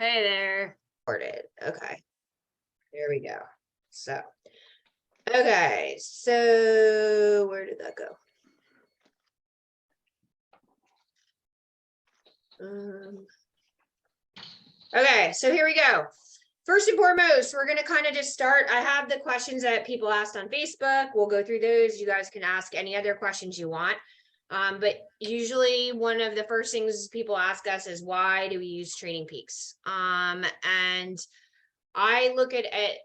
Hey there. Recorded. Okay, there we go. So, okay, so where did that go? Okay, so here we go. First and foremost, we're going to kind of just start. I have the questions that people asked on Facebook. We'll go through those. You guys can ask any other questions you want. But usually one of the first things people ask us is, why do we use Training Peaks? And I look at it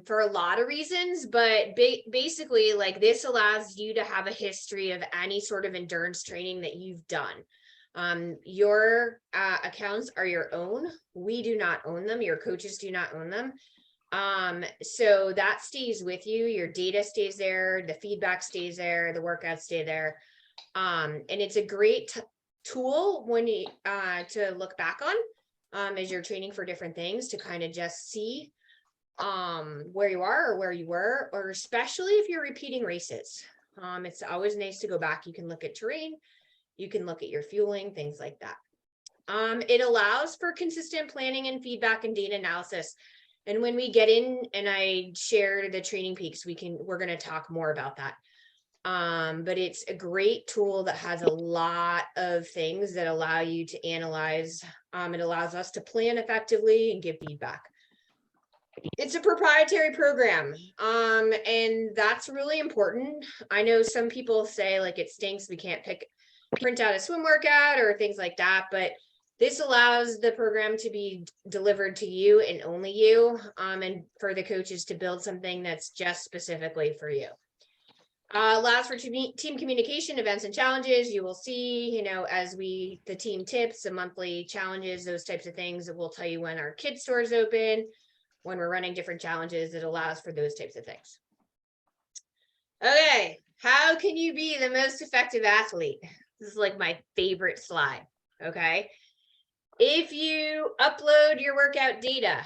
for a lot of reasons, but basically, like, this allows you to have a history of any sort of endurance training that you've done. Your accounts are your own. We do not own them. Your coaches do not own them. So that stays with you. Your data stays there. The feedback stays there. The workouts stay there. And it's a great tool when you to look back on as you're training for different things, to kind of just see where you are or where you were, or especially if you're repeating races. It's always nice to go back. You can look at terrain, you can look at your fueling, things like that. It allows for consistent planning and feedback and data analysis. And when we get in and I share the Training Peaks, we're going to talk more about that. But it's a great tool that has a lot of things that allow you to analyze. It allows us to plan effectively and give feedback. It's a proprietary program, and that's really important. I know some people say, like, it stinks, we can't print out a swim workout or things like that, but this allows the program to be delivered to you and only you, and for the coaches to build something that's just specifically for you. Allows for team communication, events and challenges. You will see, as the team tips, the monthly challenges, those types of things. It will tell you when our kids stores open, when we're running different challenges. It allows for those types of things. Okay, how can you be the most effective athlete? This is like my favorite slide. Okay, if you upload your workout data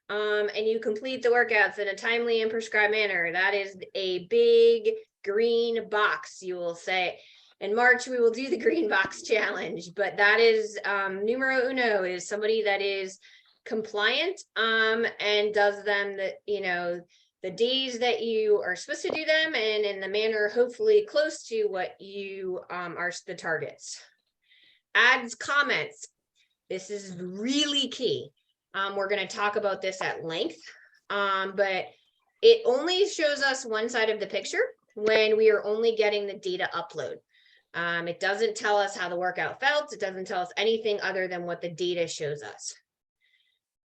and you complete the workouts in a timely and prescribed manner, that is a big green box. You will say, in March we will do the green box challenge, but that is numero uno, is somebody that is compliant and does them the days that you are supposed to do them, and in the manner hopefully close to what you are the targets. Adds comments. This is really key. We're going to talk about this at length, but it only shows us one side of the picture when we are only getting the data upload. It doesn't tell us how the workout felt. It doesn't tell us anything other than what the data shows us.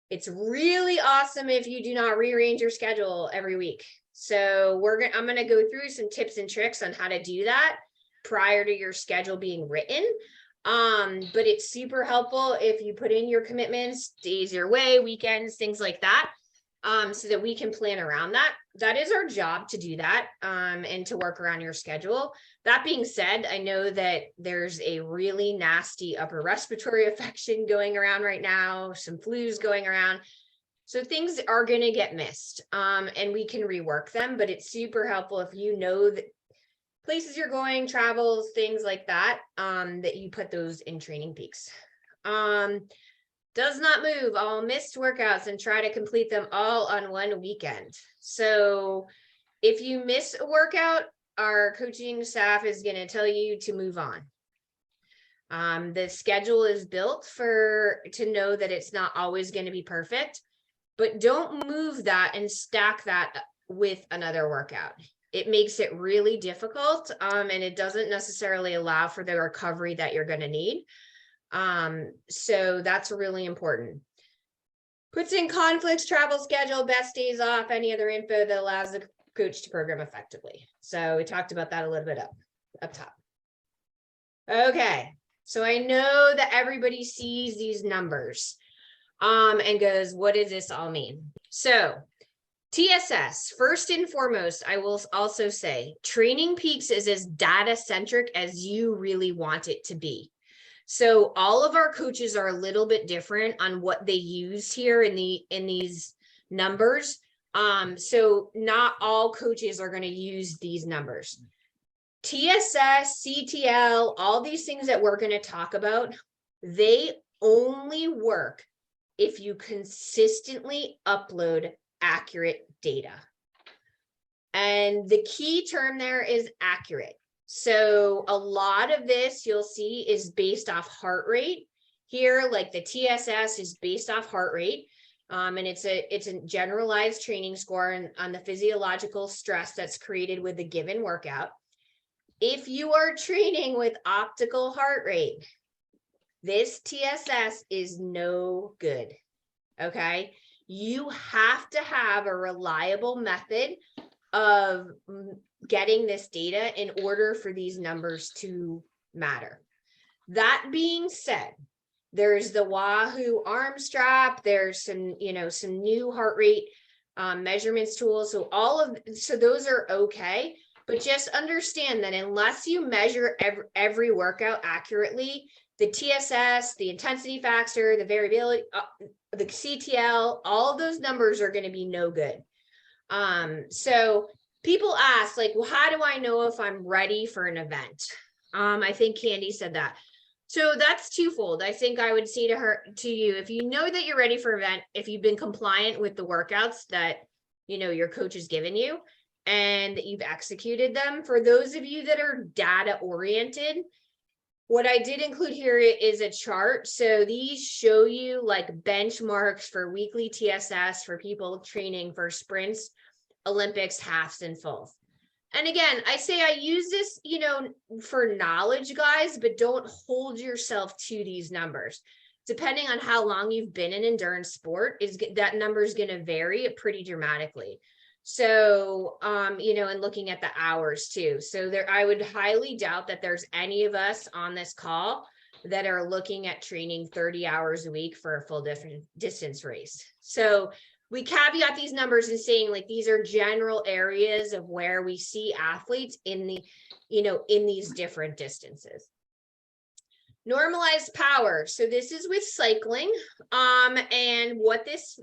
It's really awesome if you do not rearrange your schedule every week. So I'm going to go through some tips and tricks on how to do that prior to your schedule being written. But it's super helpful if you put in your commitments, days your way, weekends, things like that, so that we can plan around that. That is our job, to do that, and to work around your schedule. That being said, I know that there's a really nasty upper respiratory infection going around right now, some flus going around. So things are going to get missed, and we can rework them, but it's super helpful if you know that places you're going, travels, things like that, that you put those in Training Peaks. Does not move all missed workouts and try to complete them all on one weekend. So if you miss a workout, our coaching staff is going to tell you to move on. The schedule is built to know that it's not always going to be perfect, but don't move that and stack that with another workout. It makes it really difficult, and it doesn't necessarily allow for the recovery that you're going to need. So that's really important. Puts in conflicts, travel schedule, best days off, any other info that allows the coach to program effectively. So we talked about that a little bit up top. Okay, so I know that everybody sees these numbers and goes, what does this all mean? So TSS, first and foremost, I will also say Training Peaks is as data-centric as you really want it to be. So all of our coaches are a little bit different on what they use here in these numbers. So not all coaches are going to use these numbers. TSS, CTL, all these things that we're going to talk about, they only work if you consistently upload accurate data. And the key term there is accurate. So a lot of this you'll see is based off heart rate. Here, like the TSS is based off heart rate. And it's a generalized training score on the physiological stress that's created with a given workout. If you are training with optical heart rate, this TSS is no good. Okay. You have to have a reliable method of getting this data in order for these numbers to matter. That being said, there's the Wahoo arm strap. There's some, some new heart rate measurements tools. So those are okay, but just understand that unless you measure every workout accurately, the TSS, the intensity factor, the variability, the CTL, all of those numbers are going to be no good. So people ask, like, well, how do I know if I'm ready for an event? I think Candy said that. So that's twofold. I think I would say to you, if you know that you're ready for an event, if you've been compliant with the workouts that, your coach has given you and that you've executed them. For those of you that are data oriented, what I did include here is a chart. So these show you like benchmarks for weekly TSS for people training for sprints, Olympics, halves, and fulls. And again, I say I use this, for knowledge, guys, but don't hold yourself to these numbers. Depending on how long you've been in endurance sport, that number is going to vary pretty dramatically. So, and looking at the hours too. So I would highly doubt that there's any of us on this call that are looking at training 30 hours a week for a full different distance race. So we caveat these numbers and saying like these are general areas of where we see athletes in these different distances. Normalized power. So this is with cycling. And what this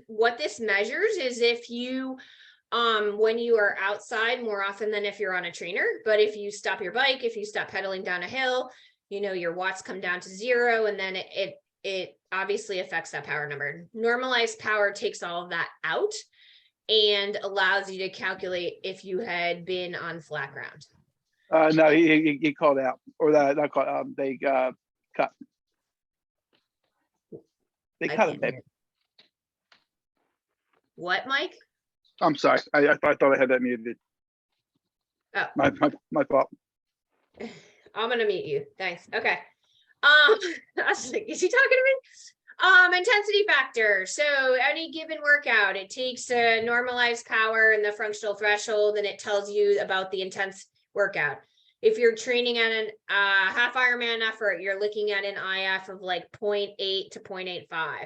measures is if you when you are outside more often than if you're on a trainer, but if you stop your bike, if you stop pedaling down a hill, your watts come down to 0, and then it obviously affects that power number. Normalized power takes all of that out and allows you to calculate if you had been on flat ground. No, he called out, or that not called. They cut. They cut it. What, Mike? I'm sorry. I thought I had that muted. Oh, my fault. I'm gonna mute you. Thanks. Okay. I was like, is he talking to me? Intensity factor. So any given workout, it takes a normalized power and the functional threshold, and it tells you about the intense workout. If you're training at an half Ironman effort, you're looking at an IF of like 0.8 to 0.85.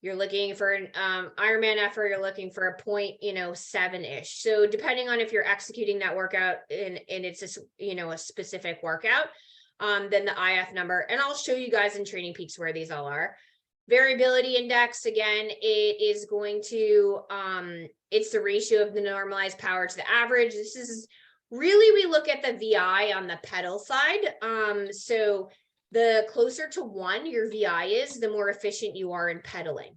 You're looking for an Ironman effort, you're looking for a 0.7-ish. So depending on if you're executing that workout and it's a specific workout, then the IF number, and I'll show you guys in Training Peaks where these all are. Variability index, again, it is going to, it's the ratio of the normalized power to the average. This is really, we look at the VI on the pedal side. So the closer to 1 your VI is, the more efficient you are in pedaling.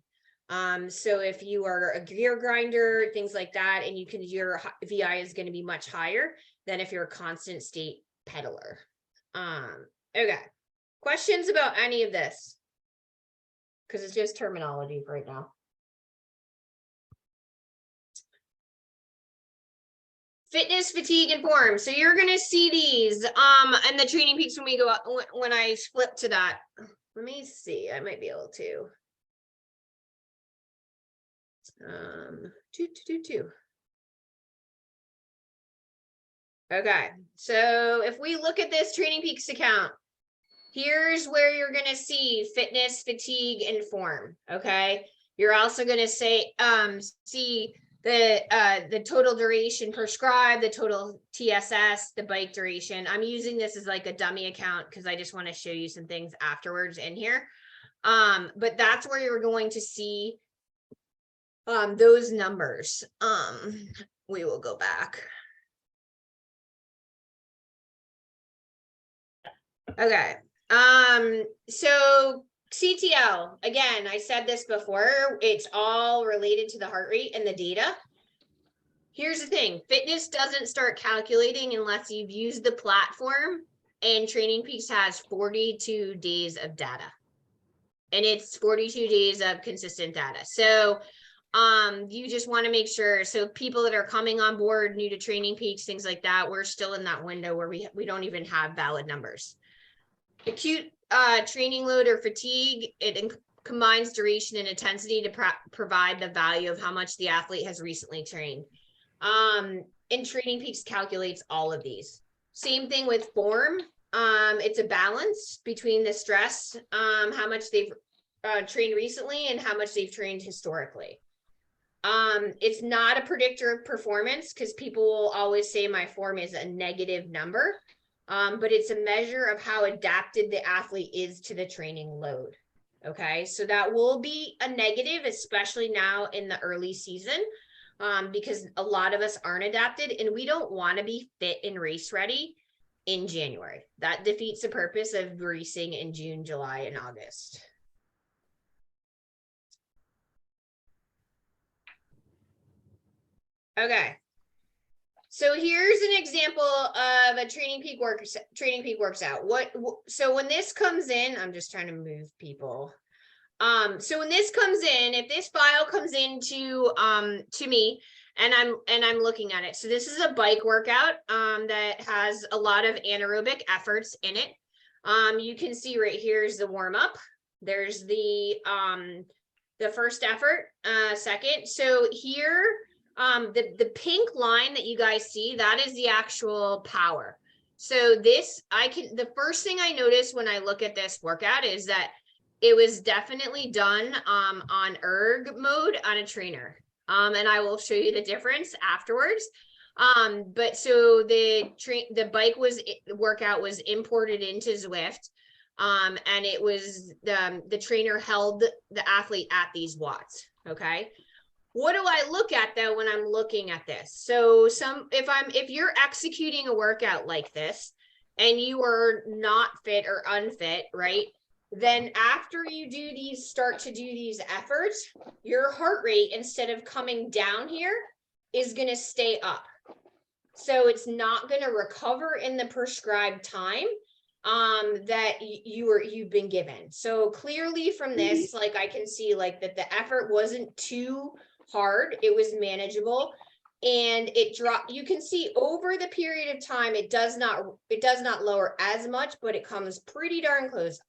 So if you are a gear grinder, things like that, and your VI is going to be much higher than if you're a constant state pedaler. Okay. Questions about any of this? Because it's just terminology right now. Fitness, fatigue, and form. So you're going to see these and the Training Peaks when I flip to that. Let me see. I might be able to. Okay. So if we look at this Training Peaks account, here's where you're going to see fitness, fatigue, and form. Okay. You're also going to see the total duration prescribed, the total TSS, the bike duration. I'm using this as like a dummy account because I just want to show you some things afterwards in here. But that's where you're going to see those numbers. We will go back. Okay. So CTL, again, I said this before, it's all related to the heart rate and the data. Here's the thing, fitness doesn't start calculating unless you've used the platform, and Training Peaks has 42 days of data. And it's 42 days of consistent data. So you just want to make sure, so people that are coming on board new to Training Peaks, things like that, we're still in that window where we don't even have valid numbers. Acute training load or fatigue, it combines duration and intensity to provide the value of how much the athlete has recently trained. And Training Peaks calculates all of these. Same thing with form. It's a balance between the stress, how much they've trained recently and how much they've trained historically. It's not a predictor of performance because people will always say my form is a negative number, but it's a measure of how adapted the athlete is to the training load. Okay, so that will be a negative, especially now in the early season, because a lot of us aren't adapted and we don't want to be fit and race ready in January. That defeats the purpose of racing in June, July, and August. Okay. So here's an example of a Training Peak works out. So when this comes in, I'm just trying to move people. So when this comes in, if this file comes into to me and I'm looking at it. So this is a bike workout that has a lot of anaerobic efforts in it. You can see right here is the warm up. There's the first effort, second. So here, the pink line that you guys see, that is the actual power. So this, the first thing I notice when I look at this workout is that it was definitely done on erg mode on a trainer. And I will show you the difference afterwards. But so the bike workout was imported into Zwift. And it was the trainer held the athlete at these watts. Okay. What do I look at though when I'm looking at this? So if you're executing a workout like this and you are not fit or unfit, right? Then after you start to do these efforts, your heart rate, instead of coming down here, is going to stay up. So it's not going to recover in the prescribed time that you've been given. So clearly from this, like I can see like that the effort wasn't too hard, it was manageable, and it dropped. You can see over the period of time it does not lower as much, but it comes pretty darn close.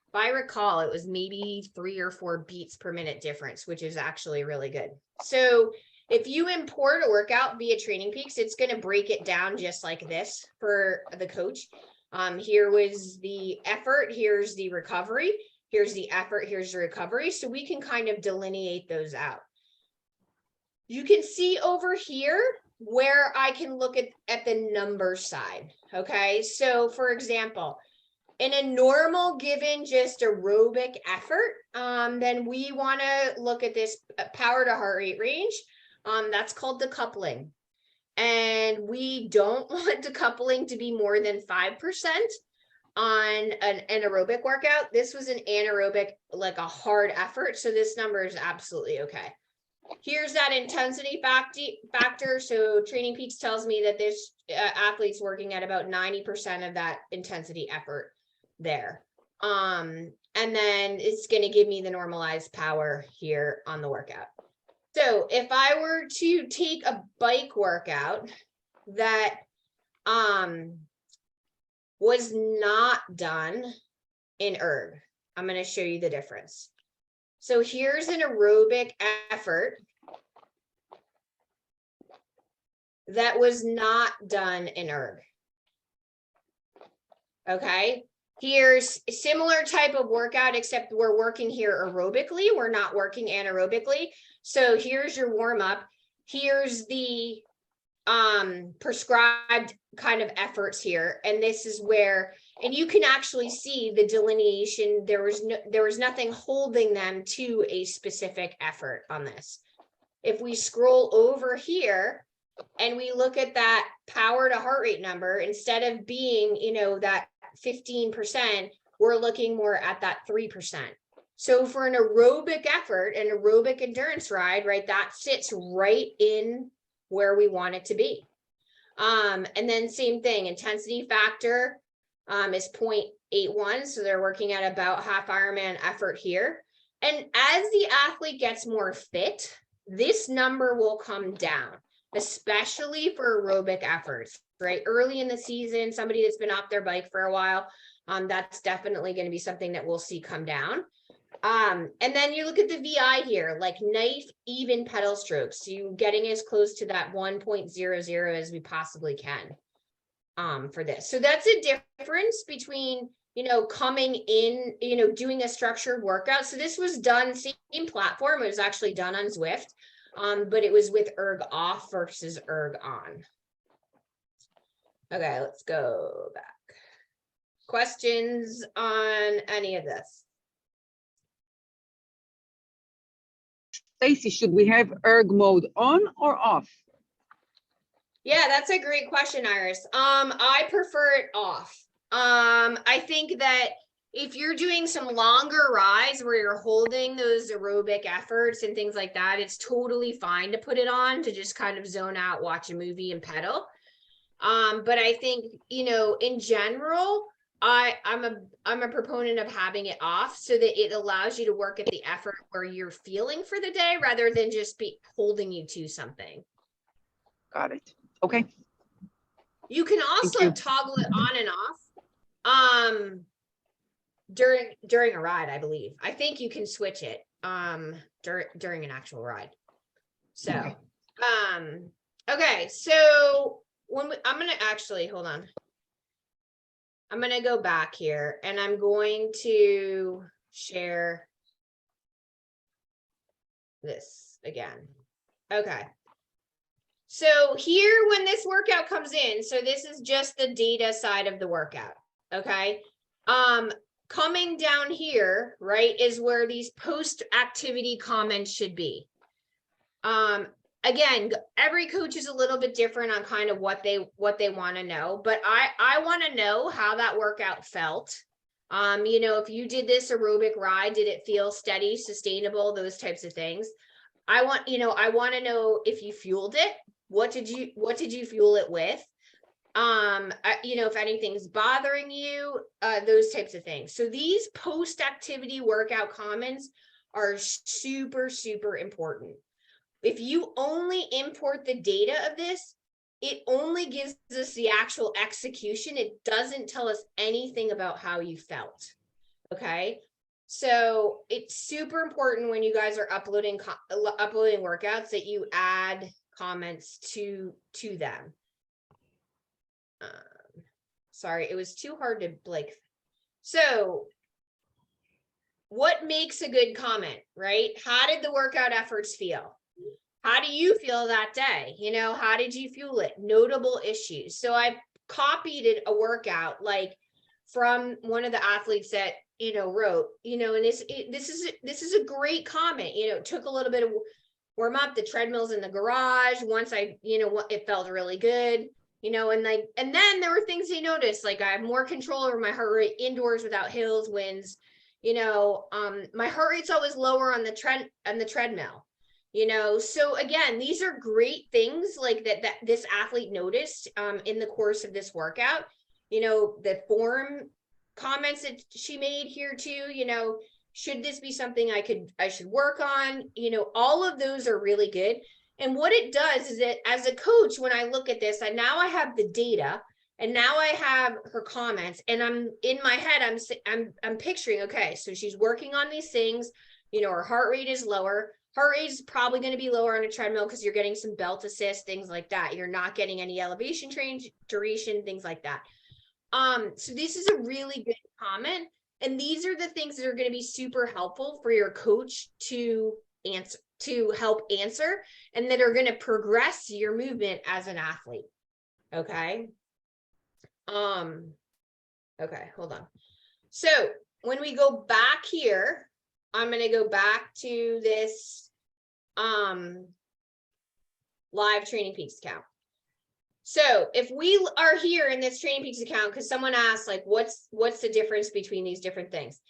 If I recall, it was maybe 3 or 4 beats per minute difference, which is actually really good. So if you import a workout via Training Peaks, it's going to break it down just like this for the coach. Here was the effort, here's the recovery, here's the effort, here's the recovery. So we can kind of delineate those out. You can see over here where I can look at the number side. Okay, so for example, in a normal given just aerobic effort, then we want to look at this power to heart rate range. That's called decoupling. And we don't want decoupling to be more than 5% on an anaerobic workout. This was an anaerobic, like a hard effort. So this number is absolutely okay. Here's that intensity factor. So Training Peaks tells me that this athlete's working at about 90% of that intensity effort there. And then it's going to give me the normalized power here on the workout. So if I were to take a bike workout that was not done in erg, I'm going to show you the difference. So here's an aerobic effort that was not done in erg. Okay, here's a similar type of workout, except we're working here aerobically. We're not working anaerobically. So here's your warm up. Here's the prescribed kind of efforts here. And this is where, and you can actually see the delineation. There was nothing holding them to a specific effort on this. If we scroll over here and we look at that power to heart rate number, instead of being, that 15%, we're looking more at that 3%. So for an aerobic effort, an aerobic endurance ride, right, that sits right in where we want it to be. And then same thing, intensity factor is 0.81. So they're working at about half Ironman effort here. And as the athlete gets more fit, this number will come down, especially for aerobic efforts, right? Early in the season, somebody that's been off their bike for a while, that's definitely going to be something that we'll see come down. And then you look at the VI here, like nice even pedal strokes. So you getting as close to that 1.00 as we possibly can for this. So that's a difference between, you know, coming in, you know, doing a structured workout. So this was done, same platform. It was actually done on Zwift, but it was with erg off versus erg on. Okay, let's go back. Questions on any of this? Stacy, should we have erg mode on or off? Yeah, that's a great question, Iris. I prefer it off. I think that if you're doing some longer rides where you're holding those aerobic efforts and things like that, it's totally fine to put it on to just kind of zone out, watch a movie and pedal. But I think, you know, in general, I'm a proponent of having it off so that it allows you to work at the effort where you're feeling for the day rather than just be holding you to something. Got it. Okay. You can also toggle it on and off during a ride, I believe. I think you can switch it during an actual ride. So okay, so I'm gonna actually hold on. I'm gonna go back here and I'm going to share this again. Okay. So here, when this workout comes in, so this is just the data side of the workout, okay? Coming down here, right, is where these post-activity comments should be. Again, every coach is a little bit different on kind of what they want to know, but I want to know how that workout felt. You know, if you did this aerobic ride, did it feel steady, sustainable, those types of things. I want to know if you fueled it. What did you fuel it with? You know, if anything's bothering you, those types of things. So these post-activity workout comments are super, super important. If you only import the data of this, it only gives us the actual execution. It doesn't tell us anything about how you felt. Okay. So it's super important when you guys are uploading workouts that you add comments to them. Sorry, it was too hard to like. So what makes a good comment, right? How did the workout efforts feel? How do you feel that day? You know, how did you fuel it? Notable issues. So I copied a workout like from one of the athletes that, you know, wrote, you know, and this is a great comment. You know, it took a little bit of warm up. The treadmill's in the garage. Once it felt really good, you know, and then there were things he noticed, like I have more control over my heart rate indoors without hills, winds, you know, my heart rate's always lower on the treadmill, you know. So again, these are great things like that this athlete noticed in the course of this workout. You know, the form comments that she made here too, you know, should this be something I should work on? You know, all of those are really good. And what it does is that as a coach, when I look at this, now I have the data and now I have her comments, and I'm in my head, I'm picturing, okay, so she's working on these things, you know, her heart rate is lower. Heart rate is probably going to be lower on a treadmill because you're getting some belt assist, things like that. You're not getting any elevation change, duration, things like that. So this is a really good comment. And these are the things that are going to be super helpful for your coach to help answer, and that are going to progress your movement as an athlete. Okay. Okay, hold on. So when we go back here, I'm going to go back to this live Training Peaks account. So if we are here in this Training Peaks account, because someone asked, like, what's the difference between these different things?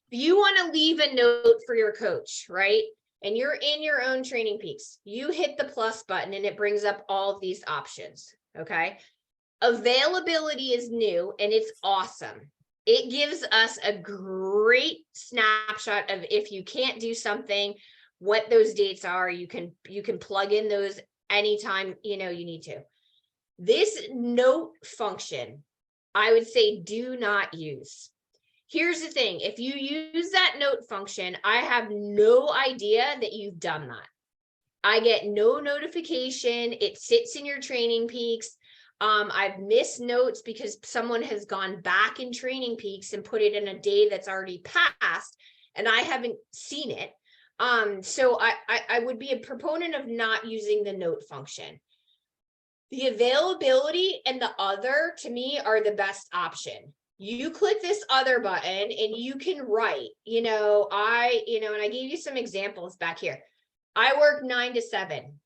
If you want to leave a note for your coach, right? And you're in your own Training Peaks, you hit the plus button and it brings up all of these options. Okay. Availability is new and it's awesome. It gives us a great snapshot of if you can't do something, what those dates are. You can plug in those anytime you need to. This note function, I would say do not use. Here's the thing. If you use that note function, I have no idea that you've done that. I get no notification. It sits in your Training Peaks. I've missed notes because someone has gone back in Training Peaks and put it in a day that's already passed and I haven't seen it. So I would be a proponent of not using the note function. The availability and the other, to me, are the best option. You click this other button and you can write, and I gave you some examples back here. I work 9 to 7.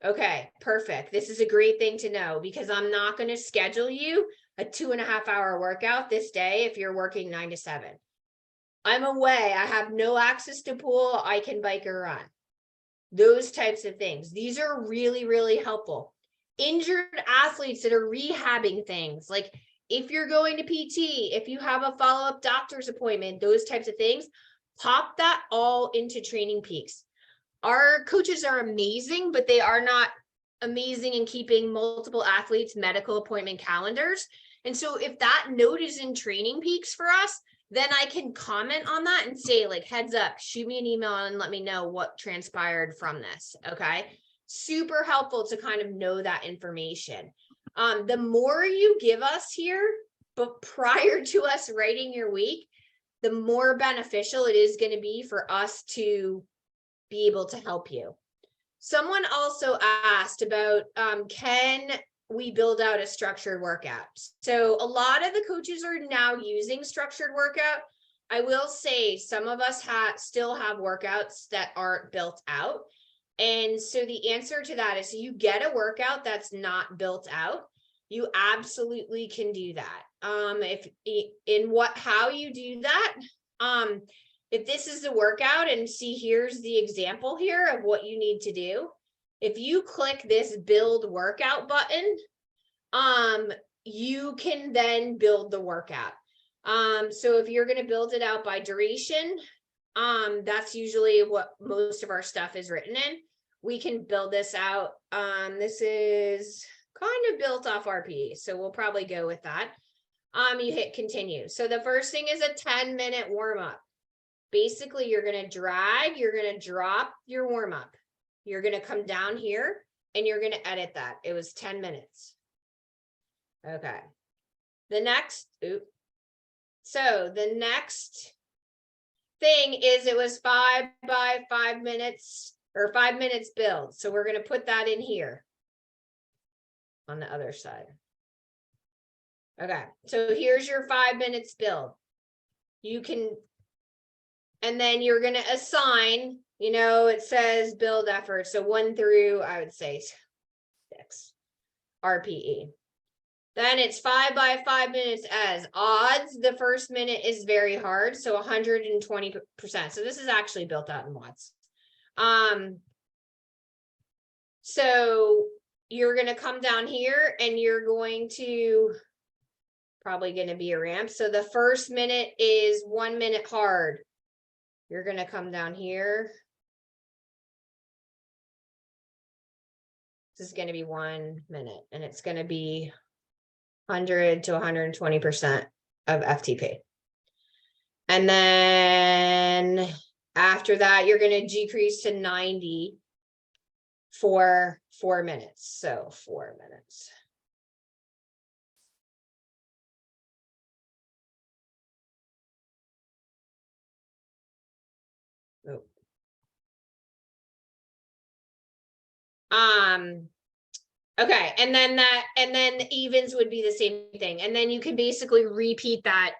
Okay, perfect. This is a great thing to know because I'm not going to schedule you a 2.5-hour workout this day if you're working 9 to 7. I'm away. I have no access to pool. I can bike or run. Those types of things. These are really, really helpful. Injured athletes that are rehabbing things, like if you're going to PT, if you have a follow-up doctor's appointment, those types of things, pop that all into Training Peaks. Our coaches are amazing, but they are not amazing in keeping multiple athletes' medical appointment calendars. And so if that note is in Training Peaks for us, then I can comment on that and say, like, heads up, shoot me an email and let me know what transpired from this. Okay. Super helpful to kind of know that information. The more you give us here, but prior to us writing your week, the more beneficial it is going to be for us to be able to help you. Someone also asked about, can we build out a structured workout? So a lot of the coaches are now using structured workout. I will say some of us still have workouts that aren't built out. And so the answer to that is you get a workout that's not built out. You absolutely can do that. How you do that, if this is the workout and see, here's the example here of what you need to do. If you click this build workout button, you can then build the workout. So if you're going to build it out by duration, that's usually what most of our stuff is written in. We can build this out. This is kind of built off RPE, so we'll probably go with that. You hit continue. So the first thing is a 10-minute warm up. Basically, you're going to drag, you're going to drop your warm up. You're going to come down here and you're going to edit that. It was 10 minutes. Okay. So the next thing is it was 5 by 5 minutes or 5 minutes build. So we're going to put that in here on the other side. Okay. So here's your 5 minutes build. You can, and then you're going to assign, it says build effort. So 1 through, I would say 6 RPE. Then it's 5 by 5 minutes as odds. The first minute is very hard. So 120%. So this is actually built out in watts. So you're going to come down here and you're going to probably going to be a ramp. So the first minute is 1 minute hard. You're going to come down here. This is going to be 1 minute and it's going to be 100 to 120% of FTP. And then after that, you're going to decrease to 90 for 4 minutes. So 4 minutes. Oh. Okay, and then evens would be the same thing. And then you can basically repeat that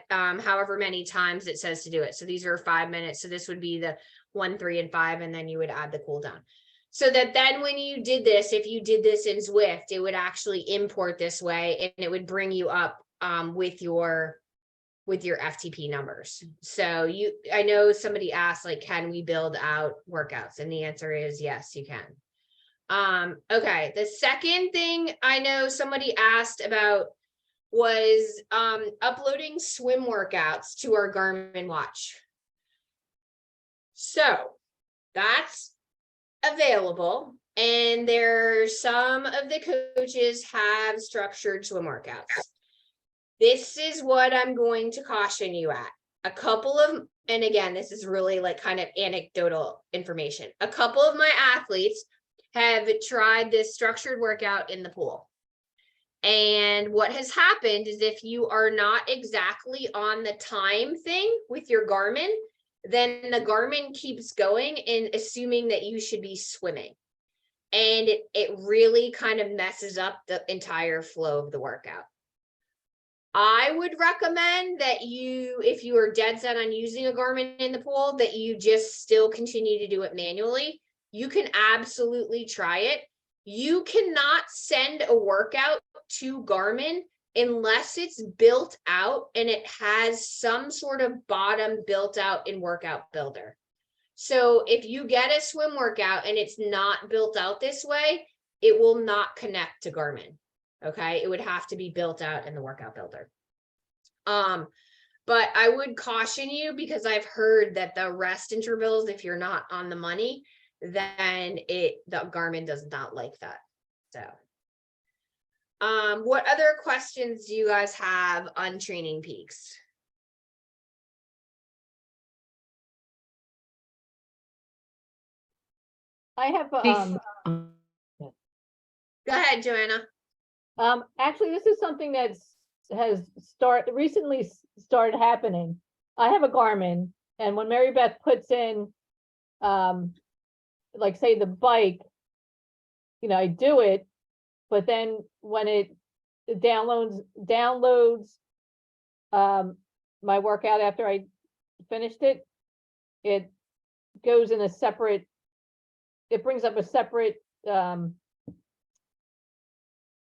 however many times it says to do it. So these are 5 minutes. So this would be the 1, 3, and 5, and then you would add the cool down. So that then when you did this, if you did this in Zwift, it would actually import this way and it would bring you up with your FTP numbers. So I know somebody asked, like, can we build out workouts? And the answer is yes, you can. Okay, the second thing I know somebody asked about was uploading swim workouts to our Garmin watch. So that's available, and there's some of the coaches have structured swim workouts. This is what I'm going to caution you at. A couple of, and again, this is really like kind of anecdotal information. A couple of my athletes have tried this structured workout in the pool. And what has happened is if you are not exactly on the time thing with your Garmin, then the Garmin keeps going and assuming that you should be swimming. And it really kind of messes up the entire flow of the workout. I would recommend that you, if you are dead set on using a Garmin in the pool, that you just still continue to do it manually. You can absolutely try it. You cannot send a workout to Garmin unless it's built out and it has some sort of bottom built out in Workout Builder. So if you get a swim workout and it's not built out this way, it will not connect to Garmin. Okay, it would have to be built out in the Workout Builder. But I would caution you because I've heard that the rest intervals, if you're not on the money, then the Garmin does not like that. So what other questions do you guys have on Training Peaks? I have, Go ahead, Joanna. actually, this is something has recently started happening. I have a Garmin, and when Mary Beth puts in, like say the bike, I do it, but then when it downloads my workout after I finished it, it goes in a separate, it brings up a separate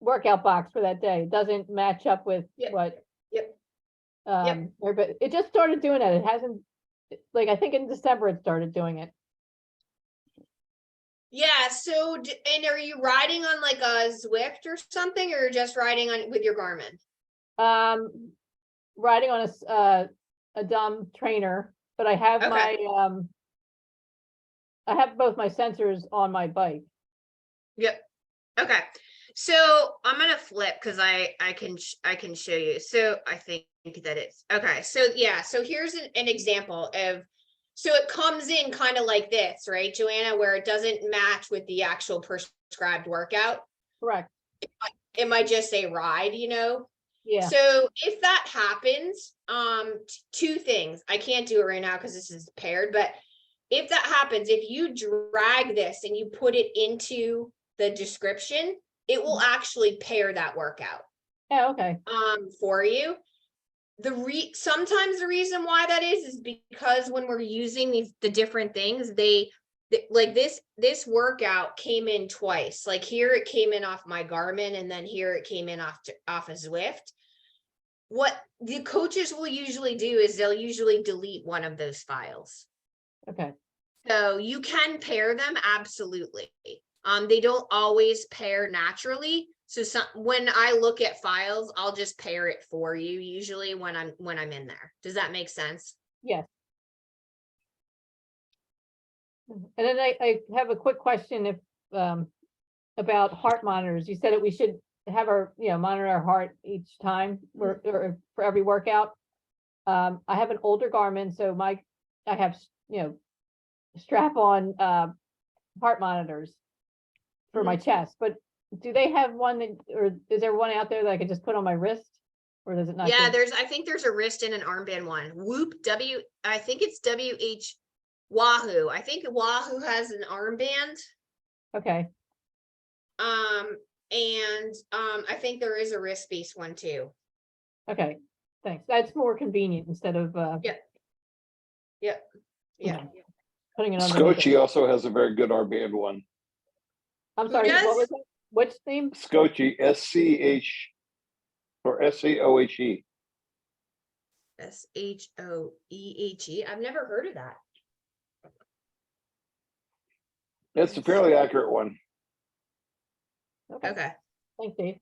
workout box for that day. It doesn't match up with Yep. what. Yep. But it just started doing that. It hasn't, like, I think in December it started doing it. Yeah, so, and are you riding on like a Zwift or something, or just riding on with your Garmin? Riding on a dumb trainer, but I have Okay. I have both my sensors on my bike. Yep. Okay. So I'm gonna flip because I can show you. So I think that it's okay. So yeah. So here's an example of. So it comes in kind of like this, right, Joanna, where it doesn't match with the actual prescribed workout. Correct. It might just say ride, Yeah. So if that happens, two things. I can't do it right now because this is paired, but if that happens, if you drag this and you put it into the description, it will actually pair that workout Yeah. Okay. for you. Sometimes the reason why that is because when we're using the different things, like this workout came in twice. Like here it came in off my Garmin, and then here it came in off of Zwift. What the coaches will usually do is they'll usually delete one of those files. Okay. So you can pair them, absolutely. They don't always pair naturally. So when I look at files, I'll just pair it for you usually when I'm in there. Does that make sense? Yes. And then I have a quick question about heart monitors. You said that we should have our, monitor our heart each time or for every workout. I have an older Garmin, so I have, strap on heart monitors for my chest, but do they have one or is there one out there that I could just put on my wrist, or does it not? Yeah, I think there's a wrist and an armband one. Whoop, I think it's WH Wahoo. I think Wahoo has an armband. Okay. And I think there is a wrist-based one too. Okay, thanks. That's more convenient instead of Yep. Yeah. putting it on. Scotchy also has a very good armband one. I'm Who sorry, does? what was it? Which theme? Scoche, SCH or SCOHE. SHOEHE. I've never heard of that. It's a fairly accurate one. Okay. Thanks, Dave.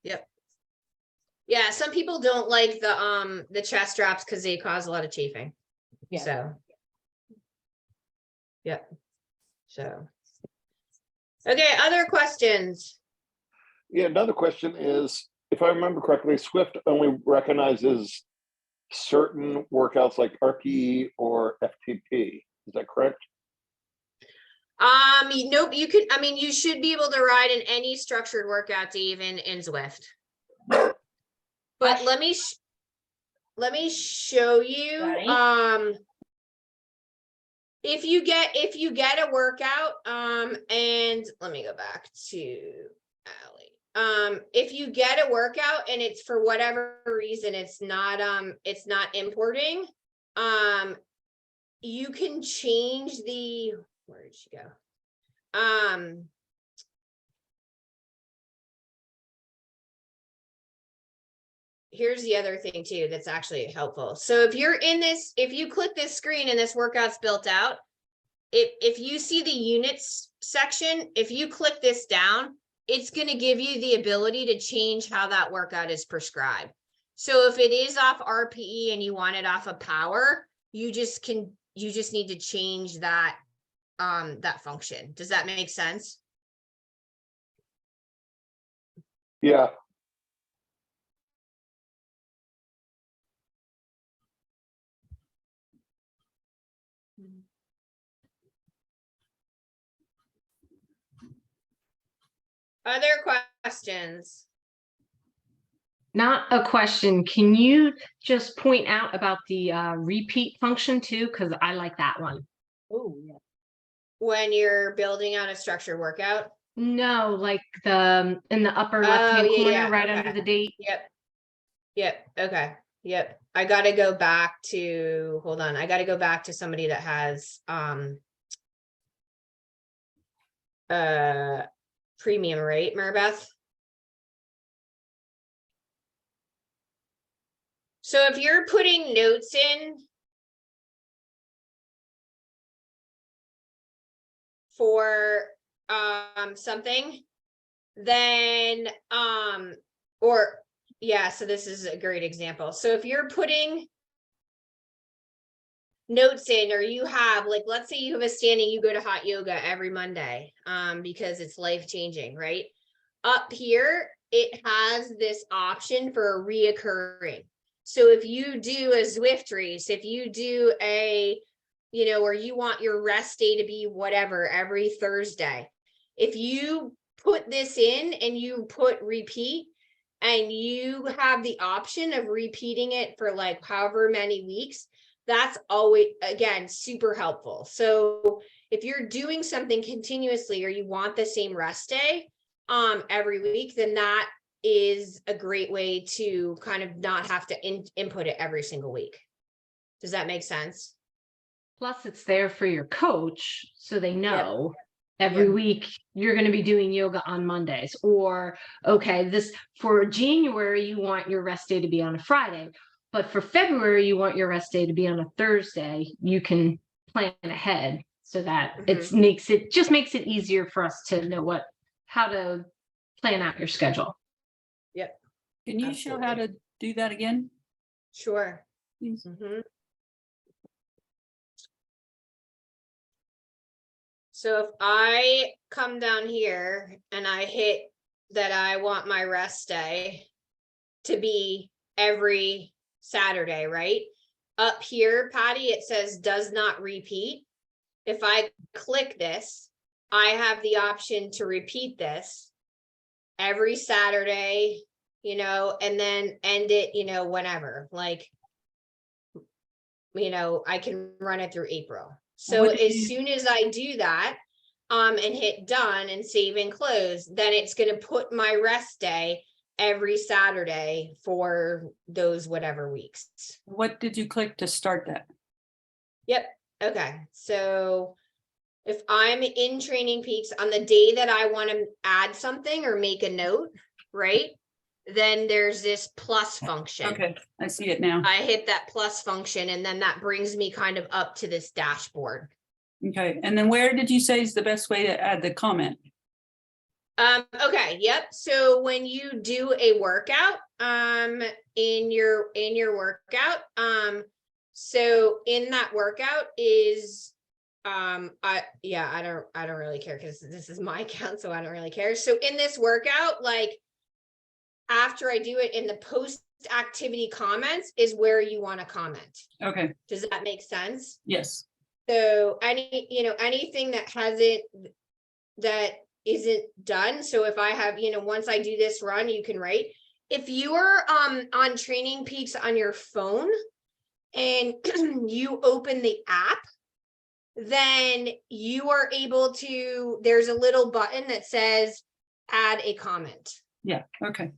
Yeah, some people don't like the chest straps because they cause a lot of chafing. Yeah. So. Yep. So. Okay, other questions? Yeah, another question is, if I remember correctly, Swift only recognizes certain workouts like RPE or FTP. Is that correct? Nope, you could, I mean, you should be able to ride in any structured workout, Dave, in Zwift. But let me show you, Right. if you get a workout, and let me go back to Allie. If you get a workout and it's for whatever reason, it's not importing, you can change the, where did she go? Here's the other thing too, that's actually helpful. So if you're in this, if you click this screen and this workout's built out, if you see the units section, if you click this down, it's going to give you the ability to change how that workout is prescribed. So if it is off RPE and you want it off of power, you just need to change that, that function. Does that make sense? Yeah. Other questions? Not a question. Can you just point out about the repeat function too? Because I like that one. Oh, yeah. When you're building out a structured workout? No, like the in the upper left-hand yeah, corner, yeah, right okay. under the date. Yep, okay, yep. I gotta go back to, hold on, I gotta go back to somebody that has, premium, right, Maribeth? So if you're putting notes in for, something, then, or, yeah, so this is a great example. So if you're putting notes in, or you have, like, let's say you have a standing, you go to hot yoga every Monday, because it's life changing, right? Up here, it has this option for reoccurring. So if you do a Zwift race, if you do a, you know, or you want your rest day to be whatever every Thursday, if you put this in and you put repeat, and you have the option of repeating it for like however many weeks, that's always, again, super helpful. So if you're doing something continuously or you want the same rest day every week, then that is a great way to kind of not have to input it every single week. Does that make sense? Plus, it's there for your coach, so they know every Yep. week you're going to be doing yoga on Mondays. Or, okay, this for January, you want your rest day to be on a Friday. But for February, you want your rest day to be on a Thursday. You can plan ahead so that it makes it easier for us to know how to plan out your schedule. Yep. Can you show how to do that again? Sure. Please. So if I come down here and I hit that I want my rest day to be every Saturday, right? Up here, Patty, it says does not repeat. If I click this, I have the option to repeat this every Saturday, you know, and then end it, you know, whenever, like, you know, I can run it through April. So What do as you- soon as I do that, and hit done and save and close, then it's gonna put my rest day every Saturday for those whatever weeks. What did you click to start that? Yep, okay, so if I'm in Training Peaks on the day that I want to add something or make a note, right? Then there's this plus function. Okay, I see it now. I hit that plus function and then that brings me kind of up to this dashboard. Okay, and then where did you say is the best way to add the comment? Okay, yep. So when you do a workout, in your workout, so in that workout is, I don't really care because this is my account, so I don't really care. So in this workout, like after I do it in the post activity comments is where you want to comment. Okay, Does that make sense? yes, So anything that isn't done. So if I have, once I do this run, you can write. If you are on Training Peaks on your phone and you open the app, then you are able to, there's a little button that says add a comment. yeah, okay.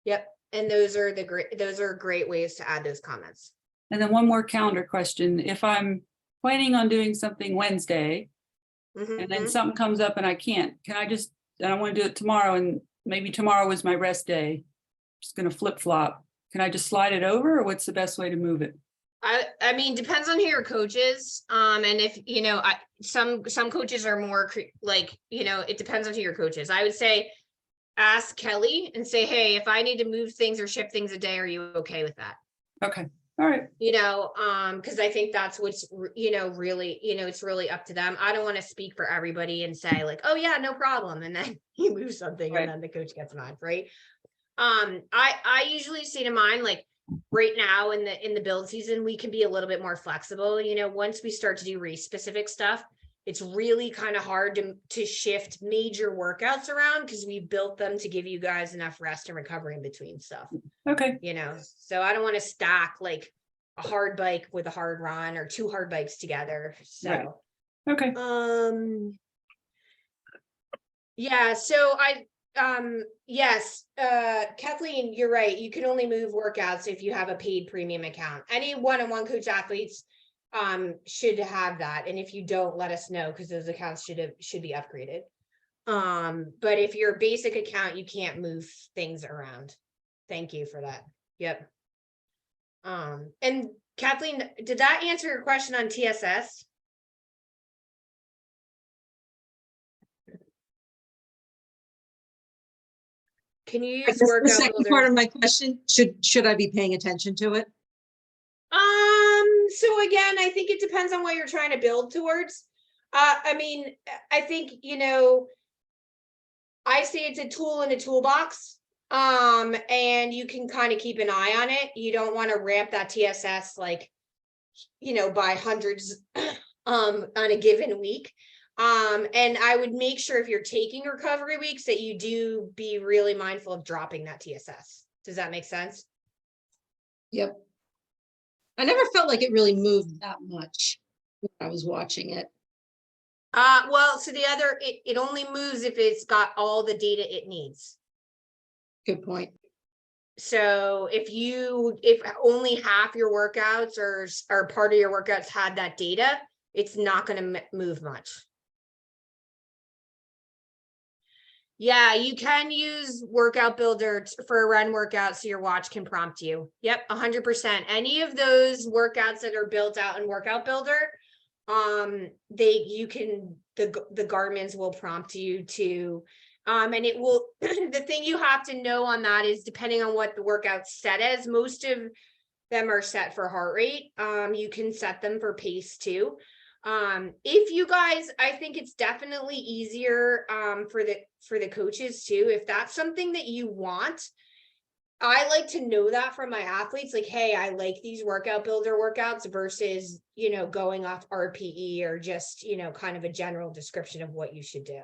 Yep. And those are great ways to add those comments. And then one more calendar question. If I'm planning on doing something Wednesday and then Mhm. something comes up and I can't, and I want to do it tomorrow and maybe tomorrow is my rest day. Just gonna flip flop. Can I just slide it over or what's the best way to move it? I mean, depends on who your coach is. And if, some coaches are more it depends on who your coach is. I would say, ask Kelly and say, hey, if I need to move things or shift things a day, are you okay with that? Okay, all right, Because I think that's what's, really, it's really up to them. I don't want to speak for everybody and say like, oh yeah, no problem. And then you move something Right. and then the coach gets mad, right? I usually say to mine, like right now in the build season, we can be a little bit more flexible. Once we start to do race specific stuff, it's really kind of hard to shift major workouts around because we built them to give you guys enough rest and recovery in between stuff. okay, So I don't want to stack like a hard bike with a hard run or two hard bikes together. Right. So, okay, yeah, so yes, Kathleen, you're right. You can only move workouts if you have a paid premium account. Any one-on-one coach athletes should have that. And if you don't, let us know because those accounts should be upgraded. But if your basic account, you can't move things around. Thank you for that. Yep. And Kathleen, did that answer your question on TSS? Can you use The workout second builder? part of my question, should I be paying attention to it? So again, I think it depends on what you're trying to build towards. I mean, I think, I say it's a tool in a toolbox. And you can kind of keep an eye on it. You don't want to ramp that TSS like, by hundreds on a given week. And I would make sure if you're taking recovery weeks that you do be really mindful of dropping that TSS. Does that make sense? Yep. I never felt like it really moved that much when I was watching it. Well, so the other, it only moves if it's got all the data it needs. Good point. So if only half your workouts or part of your workouts had that data, it's not going to move much. Yeah, you can use Workout Builder for a run workout so your watch can prompt you. Yep, 100%. Any of those workouts that are built out in Workout Builder, the Garmin's will prompt you to, and it will, the thing you have to know on that is depending on what the workout's set as, most of them are set for heart rate. You can set them for pace too. If you guys, I think it's definitely easier for the coaches too. If that's something that you want, I like to know that from my athletes, like, hey, I like these Workout Builder workouts versus, going off RPE or just, kind of a general description of what you should do.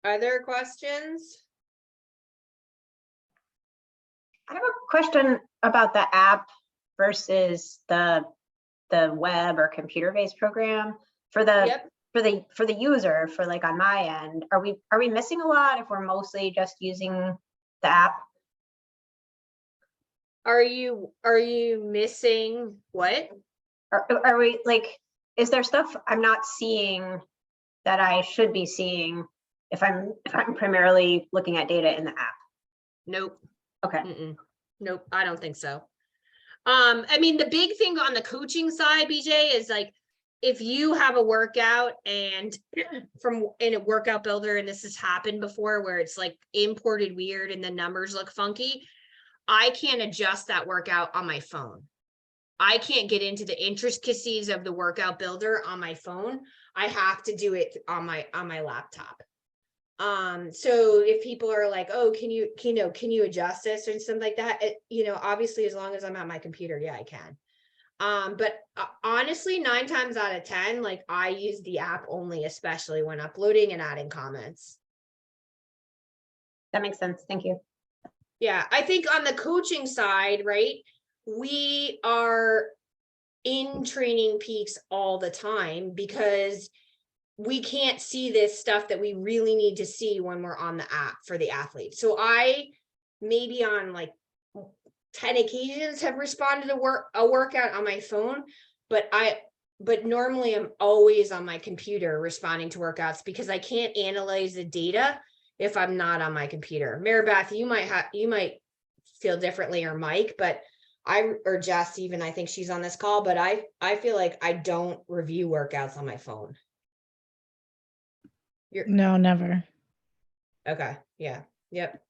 Other questions? I have a question about the app versus the web or computer-based program for the Yep. for the user, for like on my end. Are we missing a lot if we're mostly just using the app? Are you missing what? Are we like, is there stuff I'm not seeing that I should be seeing if I'm primarily looking at data in the app? Nope. Okay. Mm-mm. Nope, I don't think so. I mean, the big thing on the coaching side, BJ, is like, if you have a workout and from in a workout builder, and this has happened before where it's like imported weird and the numbers look funky, I can't adjust that workout on my phone. I can't get into the intricacies of the workout builder on my phone. I have to do it on my laptop. So if people are like, oh, can you adjust this or something like that? Obviously, as long as I'm at my computer, yeah, I can. But honestly, 9 times out of 10, like I use the app only, especially when uploading and adding comments. That makes sense. Thank you. Yeah, I think on the coaching side, right, we are in Training Peaks all the time because we can't see this stuff that we really need to see when we're on the app for the athlete. So I maybe on like 10 occasions have responded to a workout on my phone, but normally I'm always on my computer responding to workouts because I can't analyze the data if I'm not on my computer. Maribeth, you might feel differently, or Mike, but or Jess, even, I think she's on this call, but I feel like I don't review workouts on my phone. No, never. Okay. Yeah. Yep.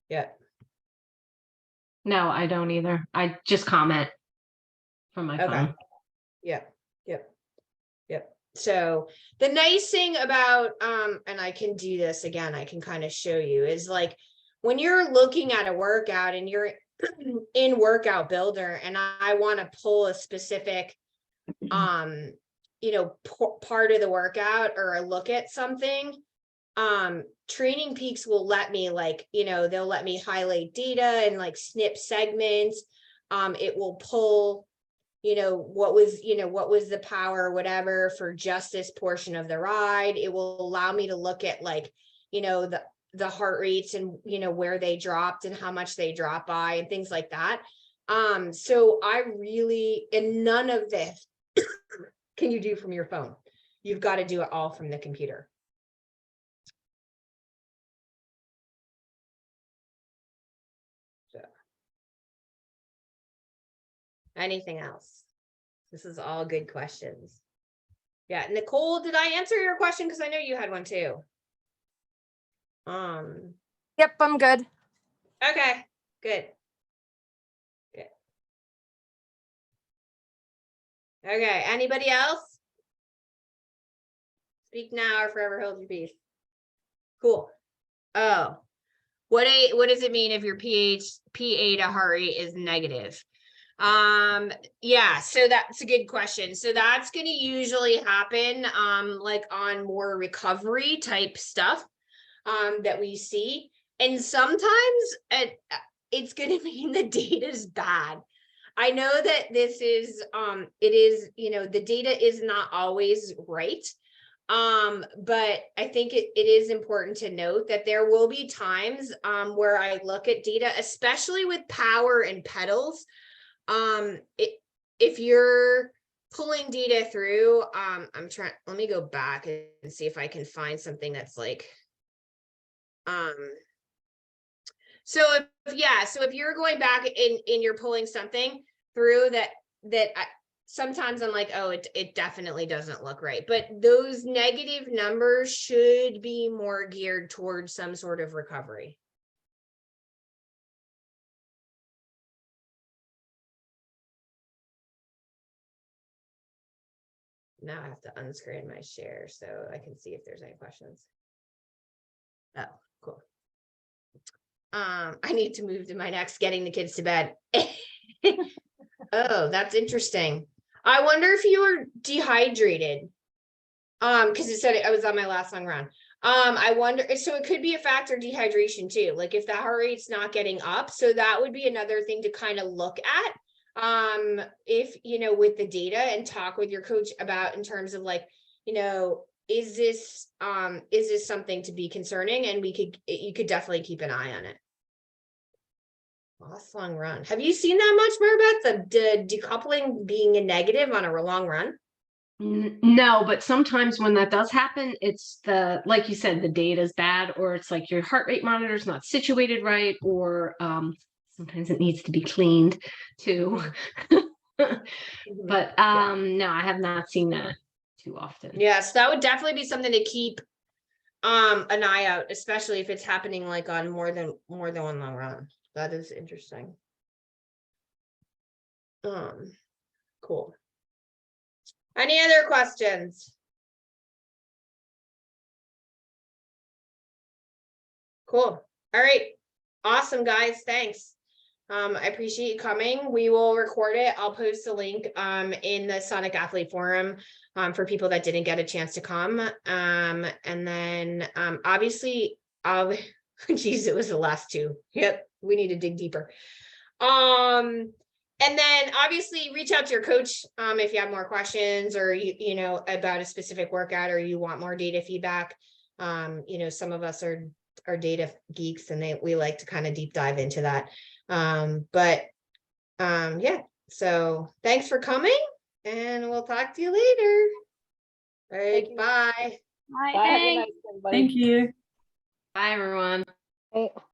Yep. No, I don't either. I just comment from my Okay. phone. Yep. Yep. Yep. So the nice thing about, and I can do this again, I can kind of show you, is like when you're looking at a workout and you're in Workout Builder and I want to pull a specific, part of the workout or look at something, Training Peaks will let me they'll let me highlight data and like snip segments. It will pull, what was the power or whatever for just this portion of the ride. It will allow me to look at the heart rates and, where they dropped and how much they dropped by and things like that. So and none of this can you do from your phone. You've got to do it all from the computer. Anything else? This is all good questions. Yeah, Nicole, did I answer your question? Because I know you had one too. Yep, I'm good. Okay, good. Good. Okay, anybody else? Speak now or forever hold your peace. Cool. Oh, what does it mean if your PA to heart rate is negative? Yeah, so that's a good question. So that's going to usually happen like on more recovery type stuff that we see, and sometimes it's going to mean the data is bad. I know that this is it is, the data is not always right. But I think it is important to note that there will be times where I look at data, especially with power and pedals. If you're pulling data through, let me go back and see if I can find something that's like, so if you're going back and you're pulling something through sometimes I'm like, oh, it definitely doesn't look right. But those negative numbers should be more geared towards some sort of recovery. Now I have to unscreen my share so I can see if there's any questions. Oh, cool. I need to move to my next getting the kids to bed. Oh, that's interesting. I wonder if you were dehydrated. Because it said I was on my last long run. I wonder, so it could be a factor of dehydration too. Like if the heart rate's not getting up, so that would be another thing to kind of look at. If with the data, and talk with your coach about in terms of like, is this something to be concerning? And you could definitely keep an eye on it. Lost long run. Have you seen that much, Maribeth? The decoupling being a negative on a long run? No, but sometimes when that does happen, it's like you said, the data is bad, or it's like your heart rate monitor is not situated right, or sometimes it needs to be cleaned too. But no, I have not seen that too often. Yes, that would definitely be something to keep an eye out, especially if it's happening like on more than one long run. That is interesting. Cool. Any other questions? Cool. All right. Awesome, guys. Thanks. I appreciate you coming. We will record it. I'll post a link in the Sonic Athlete Forum for people that didn't get a chance to come. And then obviously I'll geez, it was the last two. Yep, we need to dig deeper. And then obviously reach out to your coach if you have more questions, or you know, about a specific workout, or you want more data feedback. You know, some of us are data geeks, and we like to kind of deep dive into that. Yeah, so thanks for coming, and we'll talk to you later. All right, Thank you. bye. Bye, have a night, everybody. Thank you. Bye, everyone. Hey,